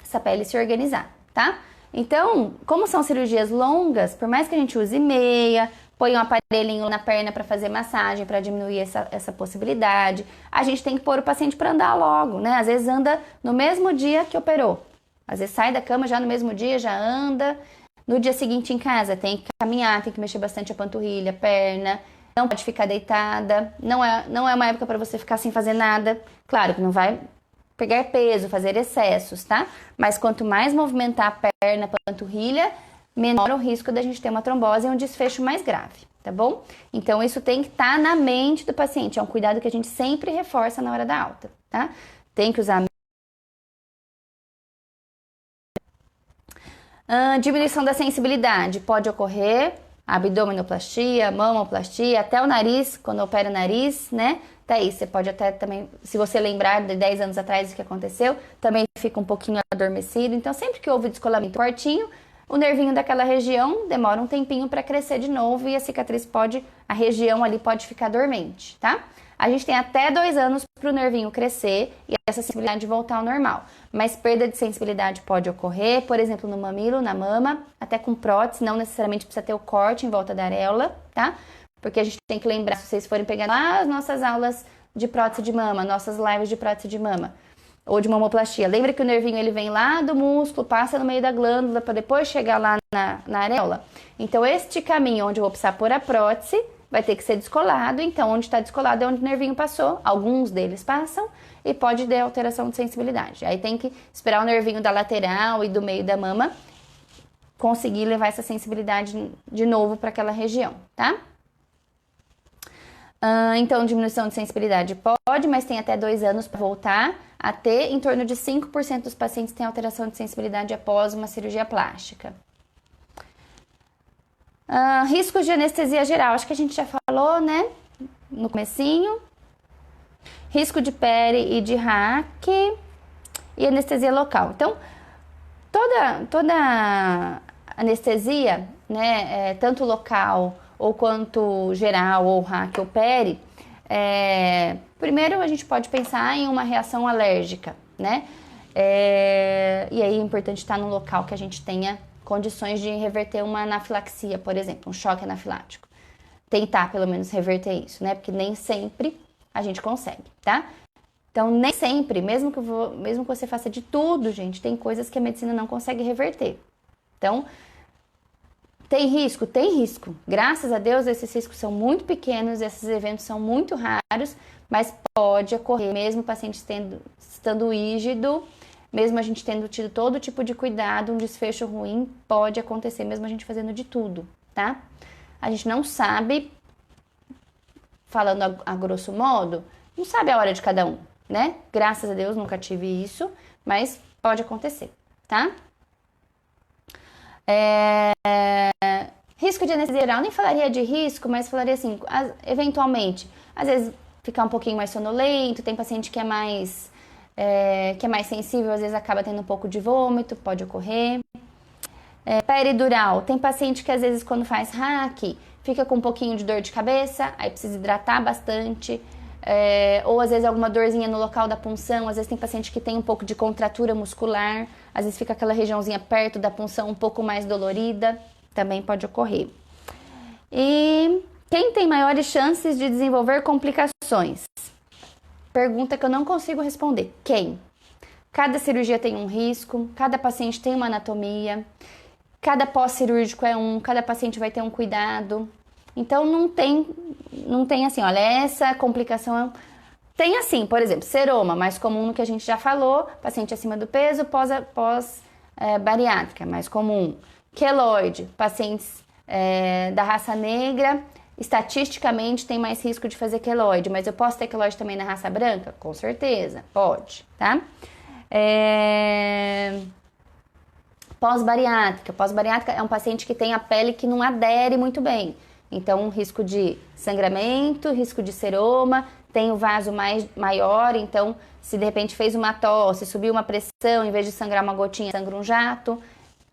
essa pele se organizar, tá? Então, como são cirurgias longas, por mais que a gente use meia, põe um aparelhinho na perna para fazer massagem, para diminuir essa possibilidade, a gente tem que pôr o paciente para andar logo, né? Às vezes anda no mesmo dia que operou. Às vezes sai da cama já no mesmo dia, já anda. No dia seguinte em casa tem que caminhar, tem que mexer bastante a panturrilha, a perna. Não pode ficar deitada. Não é uma época para você ficar sem fazer nada. Claro que não vai pegar peso, fazer excessos, tá? Mas quanto mais movimentar a perna, a panturrilha, menor o risco da gente ter uma trombose e um desfecho mais grave, tá bom? Então, isso tem que estar na mente do paciente. É um cuidado que a gente sempre reforça na hora da alta, tá? Tem que usar... diminuição da sensibilidade. Pode ocorrer abdominoplastia, mamoplastia, até o nariz, quando opera o nariz, né? Daí você pode até também, se você lembrar de 10 anos atrás o que aconteceu, também fica um pouquinho adormecido. Então, sempre que houve descolamento fortinho, o nervinho daquela região demora um tempinho para crescer de novo e a cicatriz a região ali pode ficar dormente, tá? A gente tem até 2 anos para o nervinho crescer e essa sensibilidade voltar ao normal. Mas perda de sensibilidade pode ocorrer, por exemplo, no mamilo, na mama, até com prótese, não necessariamente precisa ter o corte em volta da areola, tá? Porque a gente tem que lembrar, se vocês forem pegar lá as nossas aulas de prótese de mama, nossas lives de prótese de mama, ou de mamoplastia. Lembra que o nervinho ele vem lá do músculo, passa no meio da glândula para depois chegar lá na areola? Então, este caminho onde eu vou precisar pôr a prótese vai ter que ser descolado. Então, onde está descolado é onde o nervinho passou. Alguns deles passam e pode ter alteração de sensibilidade. Aí tem que esperar o nervinho da lateral e do meio da mama conseguir levar essa sensibilidade de novo para aquela região, tá? Então, diminuição de sensibilidade pode, mas tem até 2 anos para voltar a ter. Em torno de 5% dos pacientes têm alteração de sensibilidade após uma cirurgia plástica. Riscos de anestesia geral, acho que a gente já falou, né? No comecinho. Risco de peri e de RAC e anestesia local. Então, toda anestesia, né, tanto local ou quanto geral, ou RAC ou peri, primeiro a gente pode pensar em uma reação alérgica, né? E aí é importante estar num local que a gente tenha condições de reverter uma anafilaxia, por exemplo, um choque anafilático. Tentar, pelo menos, reverter isso, né? Porque nem sempre a gente consegue, tá? Então, nem sempre, mesmo que você faça de tudo, gente, tem coisas que a medicina não consegue reverter. Então, tem risco? Tem risco. Graças a Deus, esses riscos são muito pequenos, esses eventos são muito raros, mas pode ocorrer, mesmo o paciente estando rígido, mesmo a gente tendo tido todo tipo de cuidado, um desfecho ruim pode acontecer, mesmo a gente fazendo de tudo, tá? A gente não sabe, falando a grosso modo, não sabe a hora de cada um, né? Graças a Deus nunca tive isso, mas pode acontecer, tá? Risco de anestesia geral, nem falaria de risco, mas falaria assim, eventualmente, às vezes ficar um pouquinho mais sonolento, tem paciente que é mais sensível, às vezes acaba tendo um pouco de vômito, pode ocorrer. Peridural, tem paciente que às vezes quando faz RAC, fica com um pouquinho de dor de cabeça, aí precisa hidratar bastante, ou às vezes alguma dorzinha no local da punção, às vezes tem paciente que tem um pouco de contratura muscular, às vezes fica aquela regiãozinha perto da punção um pouco mais dolorida, também pode ocorrer. E Quem tem maiores chances de desenvolver complicações? Pergunta que eu não consigo responder. Quem? Cada cirurgia tem um risco, cada paciente tem uma anatomia, cada pós-cirúrgico é cada paciente vai ter um cuidado. Então não tem assim, olha, essa complicação tem assim, por exemplo, seroma, mais comum no que a gente já falou, paciente acima do peso, bariátrica, mais comum. Queloide, pacientes da raça negra, estatisticamente tem mais risco de fazer queloide, mas eu posso ter queloide também na raça branca? Com certeza, pode, tá? Pós-bariátrica. Pós-bariátrica é um paciente que tem a pele que não adere muito bem. Então, risco de sangramento, risco de seroma, tem o vaso maior, então se de repente fez uma tosse, subiu uma pressão, em vez de sangrar uma gotinha, sangra um jato.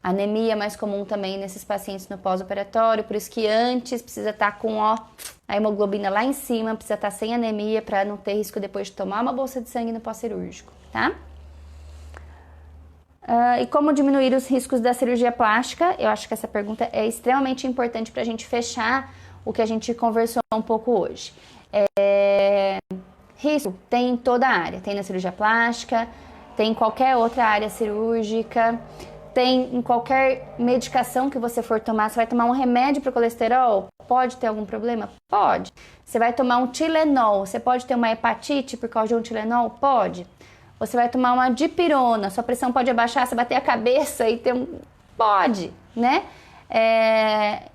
Anemia é mais comum também nesses pacientes no pós-operatório, por isso que antes precisa estar com a hemoglobina lá em cima, precisa estar sem anemia para não ter risco depois de tomar uma bolsa de sangue no pós-cirúrgico, tá? E como diminuir os riscos da cirurgia plástica? Eu acho que essa pergunta é extremamente importante para a gente fechar o que a gente conversou um pouco hoje. Risco tem em toda a área, tem na cirurgia plástica, tem em qualquer outra área cirúrgica, tem em qualquer medicação que você for tomar. Você vai tomar um remédio para o colesterol? Pode ter algum problema? Pode. Você vai tomar um Tilenol, você pode ter uma hepatite por causa de um Tilenol? Pode. Você vai tomar uma dipirona, sua pressão pode abaixar, você bater a cabeça e ter Pode, né?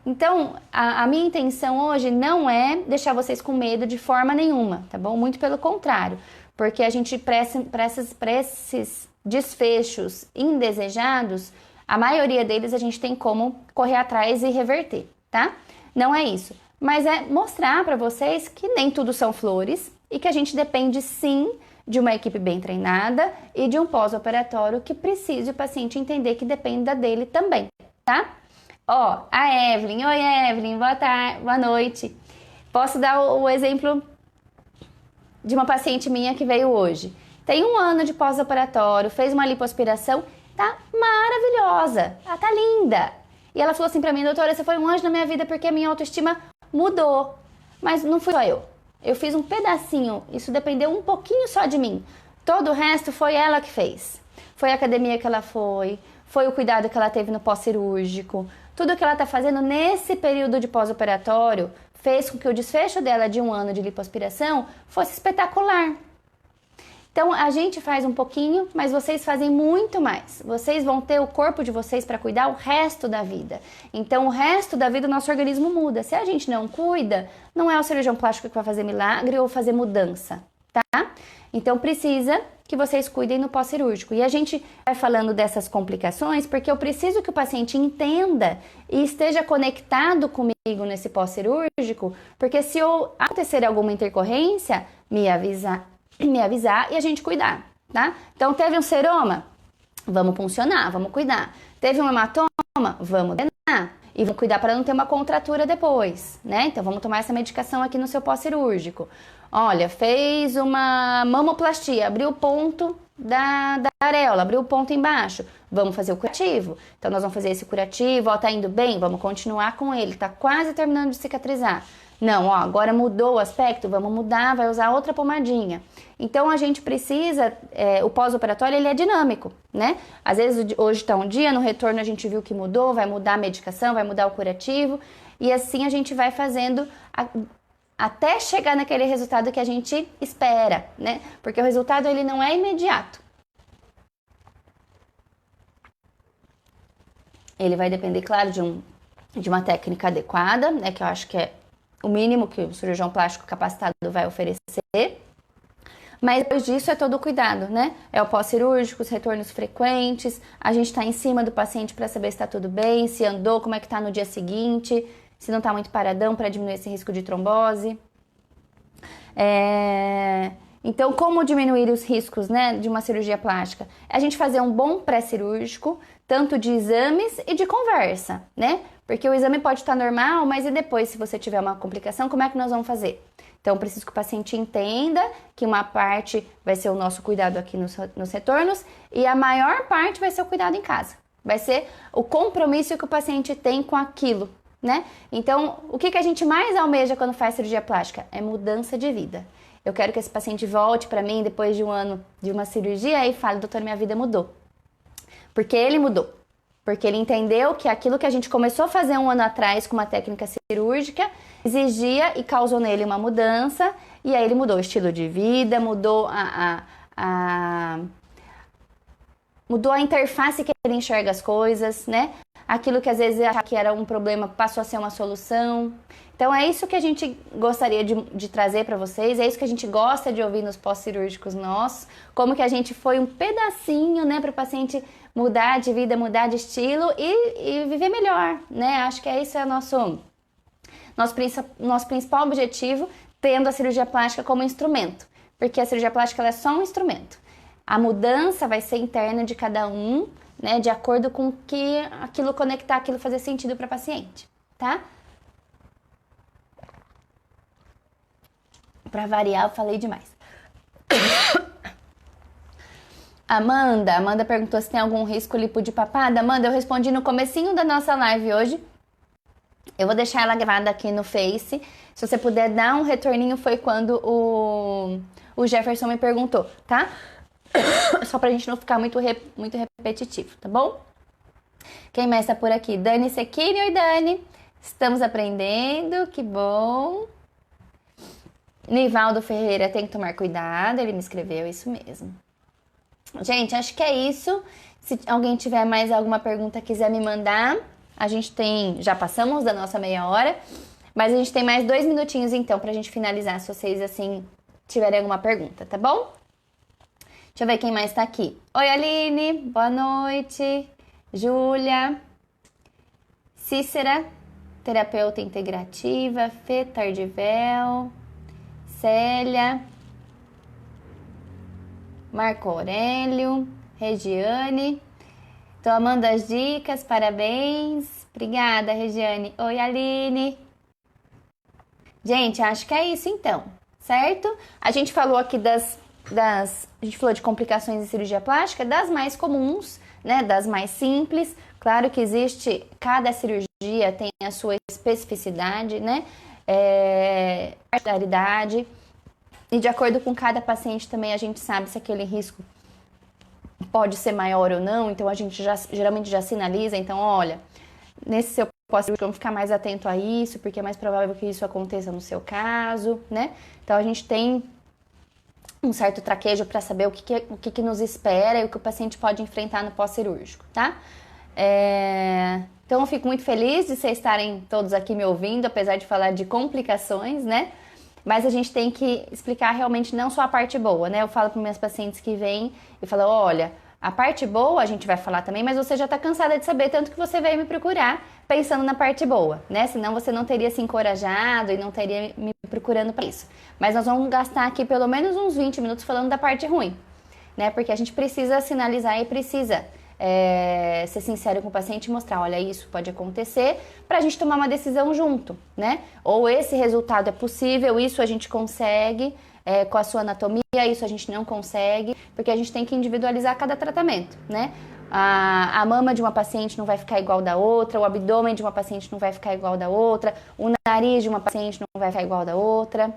Então, a minha intenção hoje não é deixar vocês com medo de forma nenhuma, tá bom? Muito pelo contrário, porque a gente, para esses desfechos indesejados, a maioria deles a gente tem como correr atrás e reverter, tá? Não é isso, mas é mostrar para vocês que nem tudo são flores e que a gente depende sim de uma equipe bem treinada e de um pós-operatório que precise o paciente entender que dependa dele também, tá? Ó, a Evelyn. Oi, Evelyn. Boa tarde, boa noite. Posso dar o exemplo de uma paciente minha que veio hoje. Tem 1 ano de pós-operatório, fez uma lipoaspiração, tá maravilhosa, ela tá linda. E ela falou assim pra mim, doutora, você foi um anjo na minha vida porque a minha autoestima mudou. Mas não fui só eu. Eu fiz um pedacinho, isso dependeu um pouquinho só de mim. Todo o resto foi ela que fez. Foi a academia que ela foi o cuidado que ela teve no pós-cirúrgico. Tudo que ela está fazendo nesse período de pós-operatório fez com que o desfecho dela de 1 ano de lipoaspiração fosse espetacular. Então, a gente faz um pouquinho, mas vocês fazem muito mais. Vocês vão ter o corpo de vocês para cuidar o resto da vida. Então, o resto da vida o nosso organismo muda. Se a gente não cuida, não é o cirurgião plástico que vai fazer milagre ou fazer mudança, tá? Então, precisa que vocês cuidem no pós-cirúrgico. E a gente vai falando dessas complicações porque eu preciso que o paciente entenda e esteja conectado comigo nesse pós-cirúrgico, porque se acontecer alguma intercorrência, me avisar e a gente cuidar, tá? Então, teve um seroma? Vamos puncionar, vamos cuidar. Teve um hematoma? Vamos drenar. E vamos cuidar para não ter uma contratura depois, né? Então, vamos tomar essa medicação aqui no seu pós-cirúrgico. Olha, fez uma mamoplastia, abriu o ponto da areola, abriu o ponto embaixo. Vamos fazer o curativo. Então, nós vamos fazer esse curativo, ó, tá indo bem? Vamos continuar com ele, tá quase terminando de cicatrizar. Não, ó, agora mudou o aspecto, vamos mudar, vai usar outra pomadinha. Então, a gente precisa, o pós-operatório, ele é dinâmico, né? Às vezes, hoje tá um dia, no retorno a gente viu que mudou, vai mudar a medicação, vai mudar o curativo, e assim a gente vai fazendo até chegar naquele resultado que a gente espera, né? Porque o resultado, ele não é imediato. Ele vai depender, claro, de uma técnica adequada, né? Que eu acho que é o mínimo que o cirurgião plástico capacitado vai oferecer. Mas depois disso é todo o cuidado, né? É o pós-cirúrgico, os retornos frequentes, a gente tá em cima do paciente para saber se tá tudo bem, se andou, como é que tá no dia seguinte, se não tá muito paradão para diminuir esse risco de trombose. Então, como diminuir os riscos, né, de uma cirurgia plástica? É a gente fazer um bom pré-cirúrgico, tanto de exames e de conversa, né? Porque o exame pode estar normal, mas e depois, se você tiver uma complicação, como é que nós vamos fazer? Então, eu preciso que o paciente entenda que uma parte vai ser o nosso cuidado aqui nos retornos e a maior parte vai ser o cuidado em casa. Vai ser o compromisso que o paciente tem com aquilo, né? Então, o que a gente mais almeja quando faz cirurgia plástica? É mudança de vida. Eu quero que esse paciente volte para mim depois de um ano de uma cirurgia e fale, doutor, minha vida mudou. Porque ele mudou. Porque ele entendeu que aquilo que a gente começou a fazer um ano atrás com uma técnica cirúrgica exigia e causou nele uma mudança. E aí ele mudou o estilo de vida, mudou mudou a interface que ele enxerga as coisas, né? Aquilo que às vezes achava que era um problema passou a ser uma solução. Então é isso que a gente gostaria de trazer para vocês, é isso que a gente gosta de ouvir nos pós-cirúrgicos nossos, como que a gente foi um pedacinho, né, para o paciente mudar de vida, mudar de estilo e viver melhor, né? Acho que esse é o nosso principal objetivo, tendo a cirurgia plástica como instrumento, porque a cirurgia plástica ela é só um instrumento. A mudança vai ser interna de cada um, né, de acordo com que aquilo conectar, aquilo fazer sentido para o paciente, tá? Para variar, eu falei demais. Amanda perguntou se tem algum risco lipo de papada. Amanda, eu respondi no comecinho da nossa live hoje. Eu vou deixar ela gravada aqui no Face. Se você puder dar um retorninho, foi quando o Jefferson me perguntou, tá? Só pra gente não ficar muito repetitivo, tá bom? Quem mais tá por aqui? Dani Sequini. Oi, Dani. Estamos aprendendo, que bom. Nivaldo Ferreira, tem que tomar cuidado. Ele me escreveu isso mesmo. Gente, acho que é isso. Se alguém tiver mais alguma pergunta, quiser me mandar, a gente tem... Já passamos da nossa meia hora, mas a gente tem mais 2 minutinhos, então, pra gente finalizar, se vocês, assim, tiverem alguma pergunta, tá bom? Deixa eu ver quem mais tá aqui. Oi, Aline. Boa noite. Júlia. Cícera, terapeuta integrativa. Fê Tardivel. Célia. Marco Aurélio. Regiane. Tô amando as dicas, parabéns. Obrigada, Regiane. Oi, Aline. Gente, acho que é isso então, certo? A gente falou aqui a gente falou de complicações de cirurgia plástica, das mais comuns, né, das mais simples. Claro que cada cirurgia tem a sua especificidade, né, particularidade, e de acordo com cada paciente também a gente sabe se aquele risco pode ser maior ou não, então a gente geralmente já sinaliza, então olha, nesse seu pós-cirúrgico vamos ficar mais atento a isso, porque é mais provável que isso aconteça no seu caso, né, então a gente tem um certo traquejo para saber o que nos espera e o que o paciente pode enfrentar no pós-cirúrgico, tá? Então eu fico muito feliz de vocês estarem todos aqui me ouvindo, apesar de falar de complicações, né? Mas a gente tem que explicar realmente não só a parte boa, né? Eu falo para meus pacientes que vêm e falo, olha, a parte boa a gente vai falar também, mas você já está cansada de saber, tanto que você veio me procurar pensando na parte boa, né? Senão você não teria se encorajado e não teria me procurando para isso. Mas nós vamos gastar aqui pelo menos uns 20 minutos falando da parte ruim, né? Porque a gente precisa sinalizar e precisa ser sincero com o paciente e mostrar, olha, isso pode acontecer, para a gente tomar uma decisão junto, né? Ou esse resultado é possível, isso a gente consegue com a sua anatomia, isso a gente não consegue, porque a gente tem que individualizar cada tratamento, né? A mama de uma paciente não vai ficar igual da outra, o abdômen de uma paciente não vai ficar igual da outra, o nariz de uma paciente não vai ficar igual da outra.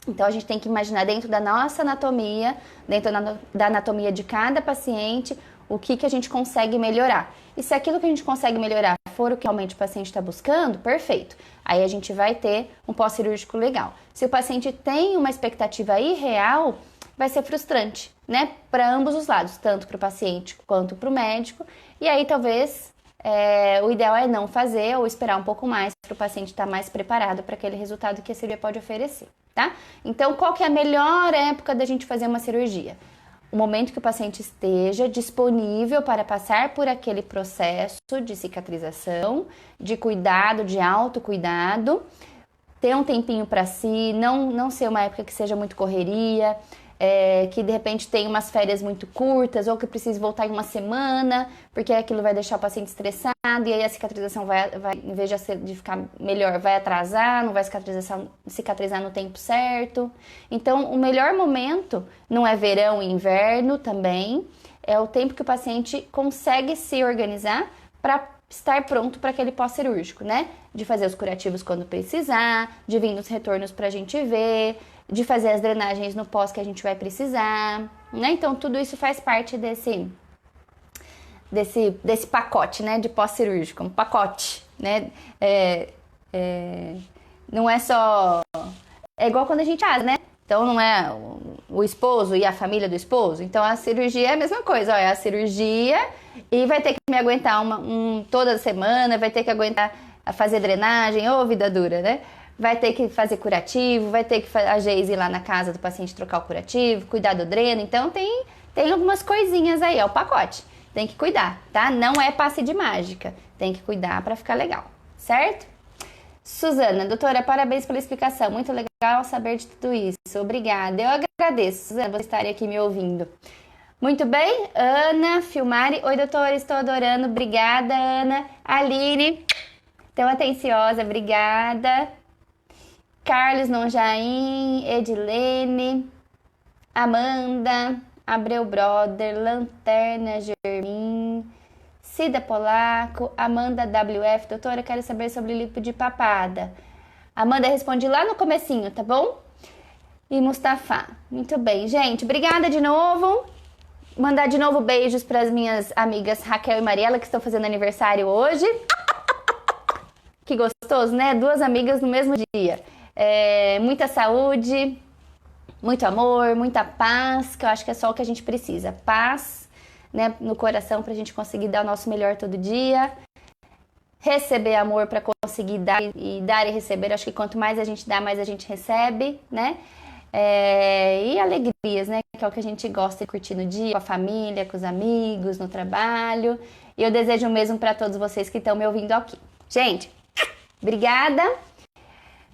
Então, a gente tem que imaginar dentro da nossa anatomia, dentro da anatomia de cada paciente, o que a gente consegue melhorar. E se aquilo que a gente consegue melhorar for o que realmente o paciente está buscando, perfeito. Aí a gente vai ter um pós-cirúrgico legal. Se o paciente tem uma expectativa irreal, vai ser frustrante, né? Para ambos os lados, tanto para o paciente quanto para o médico. E aí, talvez, o ideal é não fazer ou esperar um pouco mais para o paciente estar mais preparado para aquele resultado que a cirurgia pode oferecer, tá? Então, qual que é a melhor época da gente fazer uma cirurgia? O momento que o paciente esteja disponível para passar por aquele processo de cicatrização, de cuidado, de autocuidado, ter um tempinho para si, não ser uma época que seja muito correria, que de repente tem umas férias muito curtas ou que precise voltar em uma semana, porque aquilo vai deixar o paciente estressado e aí a cicatrização vai em vez de ficar melhor, vai atrasar, não vai cicatrizar no tempo certo. Então, o melhor momento não é verão e inverno também, é o tempo que o paciente consegue se organizar para estar pronto para aquele pós-cirúrgico, né? De fazer os curativos quando precisar, de vir nos retornos pra gente ver, de fazer as drenagens no pós que a gente vai precisar, né? Então, tudo isso faz parte desse pacote, né? De pós-cirúrgico, um pacote, né? Não é só... É igual quando a gente casa, né? Então, não é o esposo e a família do esposo. Então, a cirurgia é a mesma coisa. Ó, é a cirurgia e vai ter que me aguentar toda semana, vai ter que aguentar fazer drenagem, ou vida dura, né? Vai ter que fazer curativo, vai ter que a Geise ir lá na casa do paciente trocar o curativo, cuidar do dreno. Então, tem algumas coisinhas aí, ó, o pacote. Tem que cuidar, tá? Não é passe de mágica. Tem que cuidar pra ficar legal, certo? Suzana, doutora, parabéns pela explicação. Muito legal saber de tudo isso. Obrigada. Eu agradeço, Suzana, por estarem aqui me ouvindo. Muito bem. Ana Filmari. Oi, doutora, estou adorando. Obrigada, Ana. Aline, tão atenciosa. Obrigada. Carlos Nonjaim, Edilene, Amanda, Abreu Brother, Lanterna Germin, Cida Polaco, Amanda WF. Doutora, quero saber sobre lipo de papada. Amanda, respondi lá no comecinho, tá bom? E Mustafa. Muito bem, gente. Obrigada de novo. Mandar de novo beijos para as minhas amigas Raquel e Mariela, que estão fazendo aniversário hoje. Que gostoso, né? 2 amigas no mesmo dia. Muita saúde, muito amor, muita paz, que eu acho que é só o que a gente precisa. Paz, né, no coração pra gente conseguir dar o nosso melhor todo dia. Receber amor pra conseguir dar e receber. Acho que quanto mais a gente dá, mais a gente recebe, né? E alegrias, né? Que é o que a gente gosta de curtir no dia, com a família, com os amigos, no trabalho. E eu desejo o mesmo pra todos vocês que estão me ouvindo aqui. Gente, obrigada.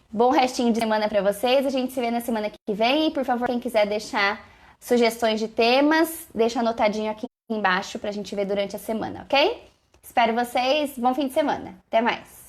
Bom restinho de semana para vocês. A gente se vê na semana que vem. E, por favor, quem quiser deixar sugestões de temas, deixa anotadinho aqui embaixo pra gente ver durante a semana, ok? Espero vocês. Bom fim de semana. Até mais.